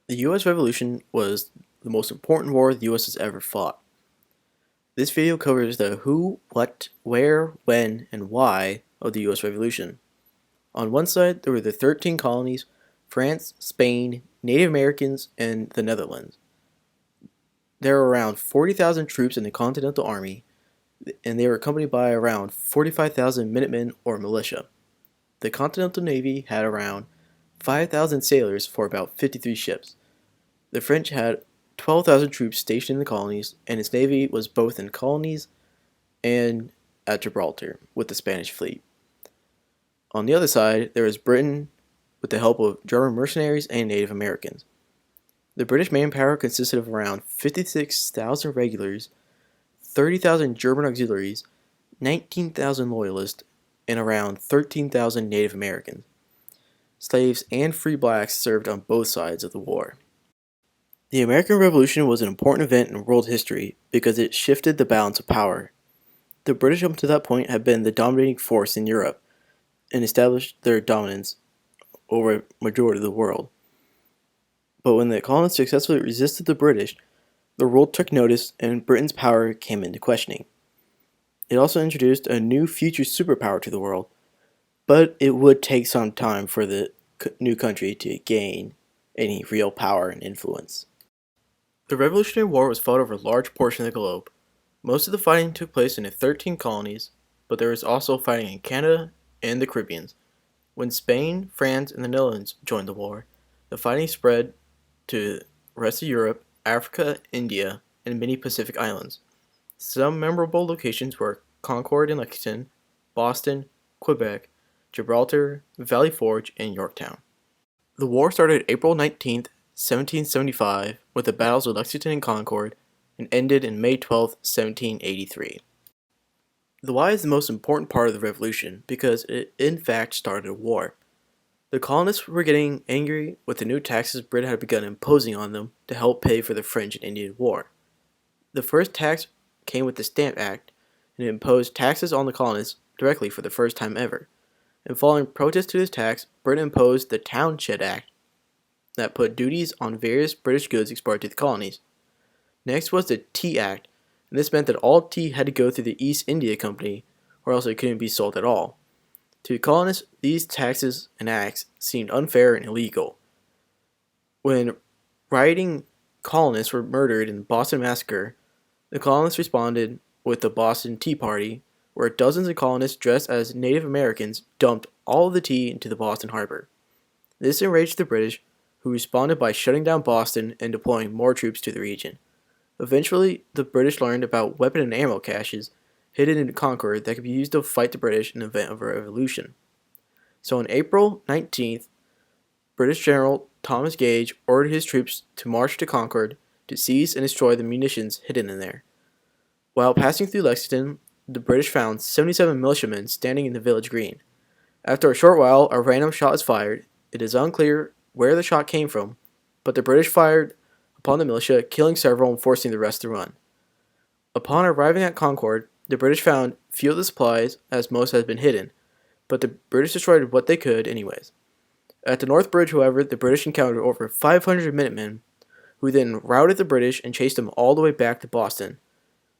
The U.S. Revolution was the most important war the U.S. has ever fought. This video covers the who, what, where, when, and why of the U.S. Revolution. On one side, there were the 13 colonies, France, Spain, Native Americans, and the Netherlands. There were around 40,000 troops in the Continental Army, and they were accompanied by around 45,000 Minutemen or militia. The Continental Navy had around 5,000 sailors for about 53 ships. The French had 12,000 troops stationed in the colonies, and its navy was both in colonies and at Gibraltar with the Spanish fleet. On the other side, there was Britain with the help of German mercenaries and Native Americans. The British manpower consisted of around 56,000 regulars, 30,000 German auxiliaries, 19,000 loyalists, and around 13,000 Native Americans. Slaves and free blacks served on both sides of the war. The American Revolution was an important event in world history because it shifted the balance of power. The British up to that point had been the dominating force in Europe and established their dominance over a majority of the world. But when the colonists successfully resisted the British, the world took notice and Britain's power came into questioning. It also introduced a new future superpower to the world, but it would take some time for the new country to gain any real power and influence. The Revolutionary War was fought over a large portion of the globe. Most of the fighting took place in the 13 colonies, but there was also fighting in Canada and the Caribbean. When Spain, France, and the Netherlands joined the war, the fighting spread to the rest of Europe, Africa, India, and many Pacific islands. Some memorable locations were Concord and Lexington, Boston, Quebec, Gibraltar, Valley Forge, and Yorktown. The war started April 19th, 1775, with the battles of Lexington and Concord, and ended in May 12th, 1783. The why is the most important part of the revolution because it in fact started a war. The colonists were getting angry with the new taxes Britain had begun imposing on them to help pay for the French and Indian War. The first tax came with the Stamp Act, and it imposed taxes on the colonists directly for the first time ever. And following protests to this tax, Britain imposed the Townshend Act that put duties on various British goods exported to the colonies. Next was the Tea Act, and this meant that all tea had to go through the East India Company, or else it couldn't be sold at all. To the colonists, these taxes and acts seemed unfair and illegal. When rioting colonists were murdered in the Boston Massacre, the colonists responded with the Boston Tea Party, where dozens of colonists dressed as Native Americans dumped all of the tea into the Boston harbor. This enraged the British, who responded by shutting down Boston and deploying more troops to the region. Eventually, the British learned about weapon and ammo caches hidden in Concord that could be used to fight the British in the event of a revolution. So on April 19th, British General Thomas Gage ordered his troops to march to Concord to seize and destroy the munitions hidden in there. While passing through Lexington, the British found 77 militiamen standing in the village green. After a short while, a random shot is fired. It is unclear where the shot came from, but the British fired upon the militia, killing several and forcing the rest to run. Upon arriving at Concord, the British found few of the supplies, as most had been hidden, but the British destroyed what they could anyways. At the North Bridge, however, the British encountered over 500 Minutemen, who then routed the British and chased them all the way back to Boston,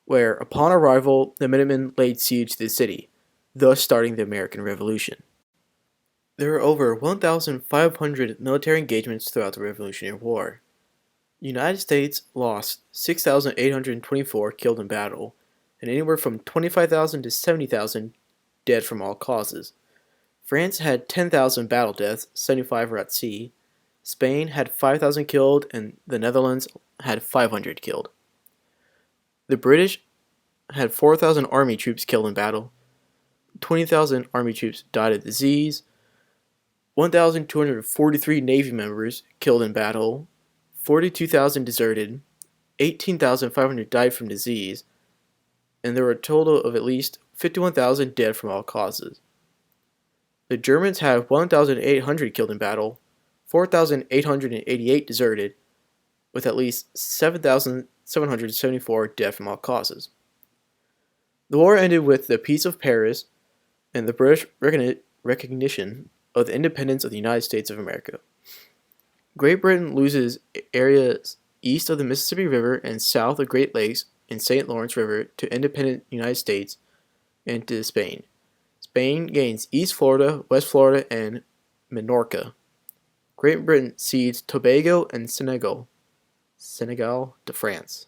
where, upon arrival, the Minutemen laid siege to the city, thus starting the American Revolution. There were over 1,500 military engagements throughout the Revolutionary War. The United States lost 6,824 killed in battle, and anywhere from 25,000 to 70,000 dead from all causes. France had 10,000 battle deaths, 75 were at sea. Spain had 5,000 killed, and the Netherlands had 500 killed. The British had 4,000 army troops killed in battle, 20,000 army troops died of disease, 1,243 Navy members killed in battle, 42,000 deserted, 18,500 died from disease, and there were a total of at least 51,000 dead from all causes. The Germans had 1,800 killed in battle, 4,888 deserted, with at least 7,774 dead from all causes. The war ended with the Peace of Paris and the British recognition of the independence of the United States of America. Great Britain loses areas east of the Mississippi River and south of Great Lakes and St. Lawrence River to independent United States and to Spain. Spain gains East Florida, West Florida, and Minorca. Great Britain cedes Tobago and Senegal to France.